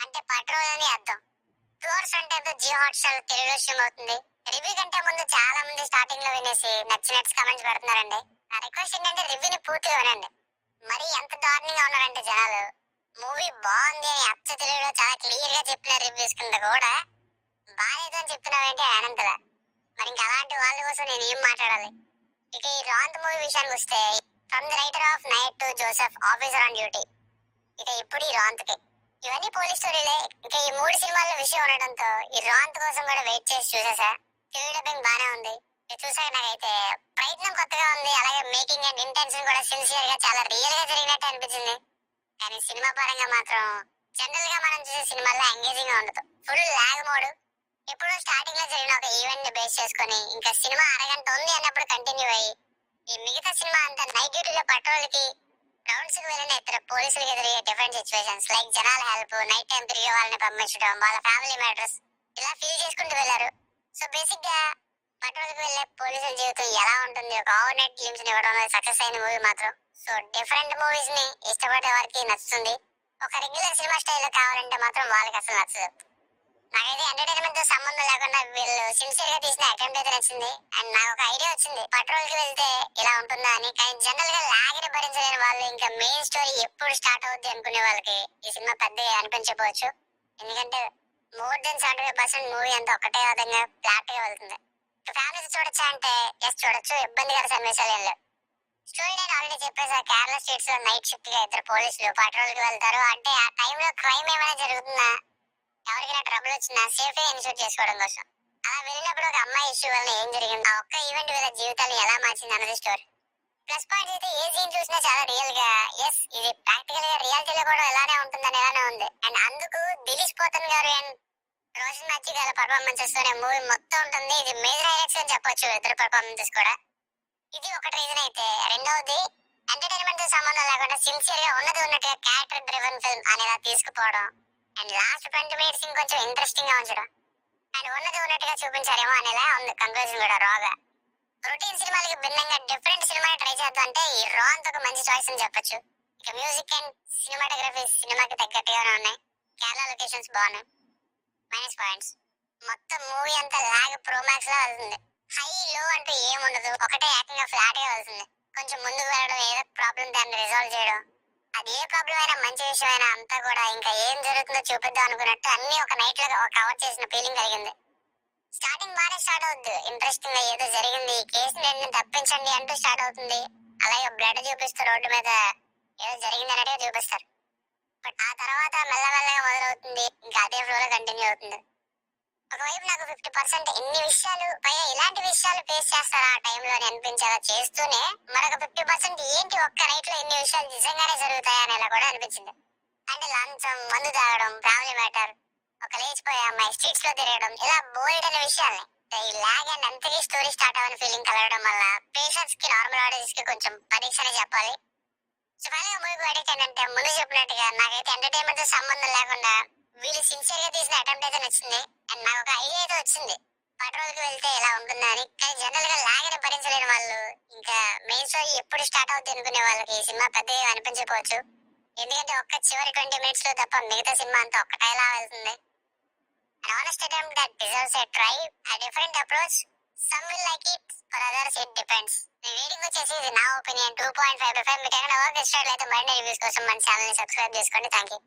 అంటే పెట్రోల్ అని అర్థం. 2 అవర్స్ అంటే జియో హాట్‌స్టార్ తెలుగులో స్ట్రీమ్ అవుతుంది. రివ్యూ కంటే ముందు చాలా మంది స్టార్టింగ్ లో వినేసి నచ్చినట్టు కామెంట్స్ పెడుతున్నారండి. నా రిక్వెస్ట్ ఏంటంటే రివ్యూని పూర్తిగా వినండి. మరి ఎంత దారుణంగా ఉన్నారంటే జనాలు, మూవీ బాగుంది అని అచ్చ తెలుగులో చాలా క్లియర్ గా చెప్పిన రివ్యూస్ కింద కూడా బాలేదు అని చెప్తున్నావేంటి అని అనంతలా. మరి ఇంకా అలాంటి వాళ్ళ కోసం నేను ఏం మాట్లాడాలి? ఇక ఈ రాంత్ మూవీ విషయానికి వస్తే, from the writer of night to Joseph officer on duty, ఇక ఇప్పుడు ఈ రాంత్కి ఇవన్నీ పోలీస్ స్టోరీలే. ఇక ఈ 3 సినిమాల్లో విషయం ఉండడంతో ఈ రాంత్ కోసం కూడా వెయిట్ చేసి చూసేసా. తెలుగు డబ్బింగ్ బానే ఉంది. ఇది చూసాక నాకైతే ప్రయత్నం కొత్తగా ఉంది, అలాగే మేకింగ్ అండ్ ఇంటెన్షన్ కూడా సిన్సియర్ గా చాలా రియల్ గా జరిగినట్టు అనిపించింది. కానీ సినిమా పరంగా మాత్రం జనరల్ గా మనం చూసే సినిమాల్లో ఎంగేజింగ్ గా ఉండదు. Full lag mode. ఎప్పుడో స్టార్టింగ్ లో జరిగిన ఒక ఈవెంట్ ని బేస్ చేసుకుని ఇంకా సినిమా అరగంట ఉంది అన్నప్పుడు కంటిన్యూ అయ్యి, ఈ మిగతా సినిమా అంతా నైట్ డ్యూటీలో పెట్రోల్ కి రౌండ్స్ కి వెళ్ళిన ఇతర పోలీసులకు ఎదురయ్యే డిఫరెంట్ సిచ్యువేషన్స్, లైక్ జనాల హెల్ప్, నైట్ టైం తిరిగే వాళ్ళని పంపించడం, వాళ్ళ ఫ్యామిలీ మ్యాటర్స్ ఇలా ఫీల్ చేసుకుంటూ వెళ్లారు. సో బేసిక్ గా పెట్రోల్ కి వెళ్లే పోలీసుల జీవితం ఎలా ఉంటుంది, ఒక ఓవర్ నైట్ గ్లిమ్స్ ని ఇవ్వడంలో సక్సెస్ అయిన మూవీ మాత్రం. సో డిఫరెంట్ మూవీస్ ని ఇష్టపడే వారికి నచ్చుతుంది. ఒక రెగ్యులర్ సినిమా స్టైల్లో కావాలంటే మాత్రం వాళ్ళకి అసలు నచ్చదు. నాకైతే ఎంటర్టైన్మెంట్ తో సంబంధం లేకుండా వీళ్ళు సిన్సియర్ గా తీసిన అటెంప్ట్ అయితే నచ్చింది. అండ్ నాకు ఒక ఐడియా వచ్చింది పెట్రోల్ కి వెళ్తే ఇలా ఉంటుందా అని. కానీ జనరల్ గా లాగిని భరించలేని వాళ్ళు, ఇంకా మెయిన్ స్టోరీ ఎప్పుడు స్టార్ట్ అవుద్ది అనుకునే వాళ్ళకి ఈ సినిమా పెద్దగా అనిపించకపోవచ్చు. ఎందుకంటే మోర్ దెన్ 75% మూవీ అంతా ఒకటే విధంగా ఫ్లాట్ గా వెళ్తుంది. ఫ్యామిలీస్ చూడొచ్చా అంటే ఎస్ చూడొచ్చు, ఇబ్బందికర సన్నివేశాలు ఏం లేవు. స్టోరీ నేను ఆల్రెడీ చెప్పేసా. కేరళ స్టేట్స్ లో నైట్ షిఫ్ట్ గా ఇద్దరు పోలీసులు పెట్రోల్ కి వెళ్తారు. అంటే ఆ టైంలో క్రైమ్ ఏమైనా జరుగుతుందా, ఎవరికైనా ట్రబుల్ వచ్చినా సేఫ్ ఇన్షూర్ చేసుకోవడం కోసం. అలా వెళ్ళినప్పుడు ఒక అమ్మాయి ఇష్యూ వల్ల ఏం జరిగింది, ఆ ఒక్క ఈవెంట్ వీళ్ళ జీవితాన్ని ఎలా మార్చింది అన్నది స్టోరీ. ప్లస్ పాయింట్ అయితే ఏ సీన్ చూసినా చాలా రియల్ గా, ఎస్ ఇది ప్రాక్టికల్ గా రియాలిటీలో కూడా ఎలానే ఉంటుందని ఎలానే ఉంది. అండ్ అందుకు దిలీష్ పోతన్ గారు అండ్ రోషన్ మచ్చి గారి పర్ఫార్మెన్సెస్ తోనే మూవీ మొత్తం ఉంటుంది. ఇది మేజర్ హైలైట్స్ అని చెప్పొచ్చు ఇద్దరు పర్ఫార్మెన్సెస్ కూడా. ఇది ఒకటి రీజన్ అయితే, రెండవది ఎంటర్టైన్మెంట్ తో సంబంధం లేకుండా సిన్సియర్ గా ఉన్నది ఉన్నట్టుగా క్యారెక్టర్ డ్రివెన్ ఫిల్మ్ అనేలా తీసుకుపోవడం, అండ్ లాస్ట్ 20 మినిట్స్ ఇంకొంచెం ఇంట్రెస్టింగ్ గా ఉంచడం, అండ్ ఉన్నది ఉన్నట్టుగా చూపించారేమో అనేలా ఉంది కంక్లూజన్ కూడా రాగా. రొటీన్ సినిమాలకి భిన్నంగా డిఫరెంట్ సినిమాని ట్రై చేద్దాం అంటే ఈ రాంత్ ఒక మంచి చాయిస్ అని చెప్పొచ్చు. ఇక మ్యూజిక్ అండ్ సినిమాటోగ్రఫీ సినిమాకి తగ్గట్టుగానే ఉన్నాయి. కేరళ లొకేషన్స్ బాగున్నాయి. మైనస్ పాయింట్స్, మొత్తం మూవీ అంతా లాగ్ ప్రోమాక్స్ లా వెళ్తుంది. హై లో అంటూ ఏముండదు, ఒకటే ఏకంగా ఫ్లాట్ గా వెళ్తుంది. కొంచెం ముందుకు వెళ్ళడం, ఏదో ప్రాబ్లం దాన్ని రిజాల్వ్ చేయడం, అది ఏ ప్రాబ్లం అయినా మంచి విషయం అయినా అంతా కూడా ఇంకా ఏం జరుగుతుందో చూపిద్దాం అనుకున్నట్టు అన్ని ఒక నైట్ లో కవర్ చేసిన ఫీలింగ్ కలిగింది. స్టార్టింగ్ బాగానే స్టార్ట్ అవుద్ది, ఇంట్రెస్టింగ్ గా ఏదో జరిగింది, ఈ కేసుని నేను తప్పించండి అంటూ స్టార్ట్ అవుతుంది. అలాగే బ్లడ్ చూపిస్తారు, రోడ్డు మీద ఏదో జరిగింది అన్నట్టుగా చూపిస్తారు. బట్ ఆ తర్వాత మెల్లమెల్లగా మొదలవుతుంది, ఇంకా అదే ఫ్లో లో కంటిన్యూ అవుతుంది. ఒకవైపు నాకు 50% ఇన్ని విషయాలు, పైగా ఇలాంటి విషయాలు ఫేస్ చేస్తారా ఆ టైంలో అని అనిపించేలా చేస్తూనే, మరొక 50% ఏంటి ఒక్క నైట్ లో ఇన్ని విషయాలు నిజంగానే జరుగుతాయా అనేలా కూడా అనిపించింది. అంటే లంచం, మందు తాగడం, ఫ్యామిలీ మ్యాటర్, ఒక లేచిపోయే అమ్మాయి స్ట్రీట్స్ లో తిరగడం, ఇలా బోల్డ్ అనే విషయాల్ని ఈ లాగ్ అండ్ అంతకీ స్టోరీ స్టార్ట్ అవ్వని ఫీలింగ్ కలగడం వల్ల పేషెంట్స్ కి, నార్మల్ ఆడియన్స్ కి కొంచెం పరీక్ష అని చెప్పాలి. సో ఫైనల్ మూవీ అడిక్ట్ ఏంటంటే, ముందు చెప్పినట్టుగా నాకైతే ఎంటర్టైన్మెంట్ తో సంబంధం లేకుండా వీళ్ళు సిన్సియర్ గా తీసిన అటెంప్ట్ అయితే నచ్చింది. అండ్ నాకు ఒక ఐడియా అయితే వచ్చింది పెట్రోల్ కి వెళ్తే ఎలా ఉంటుందా అని. కానీ జనరల్ గా లాగని భరించలేని వాళ్ళు, ఇంకా మెయిన్ స్టోరీ ఎప్పుడు స్టార్ట్ అవుతుంది అనుకునే వాళ్ళకి ఈ సినిమా పెద్దగా అనిపించకపోవచ్చు. ఎందుకంటే ఒక్క చివరి 20 మినిట్స్ లో తప్ప మిగతా సినిమా అంతా ఒక్కటేలా వెళ్తుంది. An honest attempt that deserves a try, a different approach. Some will like it, for others it depends. నేను రేటింగ్ వచ్చేసి ఇది నా ఒపీనియన్ 2.5/5. మీకు ఏమైనా వర్క్ ఇష్టం అయితే మరిన్ని రివ్యూస్ కోసం మన ఛానల్ ని సబ్స్క్రైబ్ చేసుకోండి. Thank you.